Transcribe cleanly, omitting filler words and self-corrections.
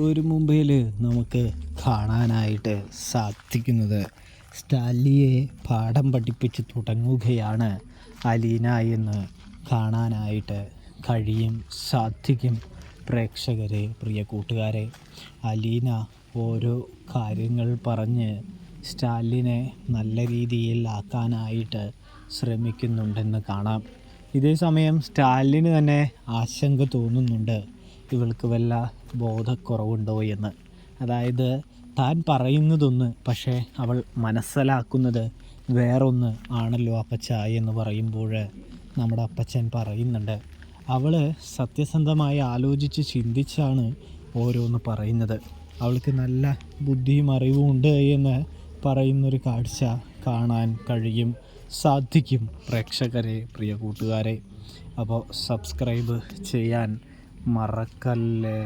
ഒരു മുംബൈയിൽ നമുക്ക് കാണാനായിട്ട് സാധിക്കുന്നത് സ്റ്റാലിയെ പാഠം പഠിപ്പിച്ച് തുടങ്ങുകയാണ് അലീന എന്ന് കാണാനായിട്ട് സാധിക്കും. പ്രേക്ഷകരെ, പ്രിയ കൂട്ടുകാരെ, അലീന ഓരോ കാര്യങ്ങൾ പറഞ്ഞ് സ്റ്റാലിനെ നല്ല രീതിയിൽ ആക്കാനായിട്ട് ശ്രമിക്കുന്നുണ്ടെന്ന് കാണാം. ഇതേ സമയം സ്റ്റാലിന് തന്നെ ആശങ്ക തോന്നുന്നുണ്ട്, ഇവൾക്ക് വല്ല ബോധക്കുറവുണ്ടോ എന്ന്. അതായത് താൻ പറയുന്നതൊന്ന്, പക്ഷേ അവൾ മനസ്സിലാക്കുന്നത് വേറൊന്ന് ആണല്ലോ അപ്പച്ച എന്ന് പറയുമ്പോൾ നമ്മുടെ അപ്പച്ചൻ പറയുന്നുണ്ട്, അവൾ സത്യസന്ധമായി ആലോചിച്ച് ചിന്തിച്ചാണ് ഓരോന്ന് പറയുന്നത്, അവൾക്ക് നല്ല ബുദ്ധിയും അറിവും ഉണ്ട് എന്ന് പറയുന്നൊരു കാഴ്ച കാണാൻ സാധിക്കും. പ്രേക്ഷകരെ, പ്രിയ കൂട്ടുകാരെ, അപ്പോൾ സബ്സ്ക്രൈബ് ചെയ്യാൻ മറക്കല്ലേ.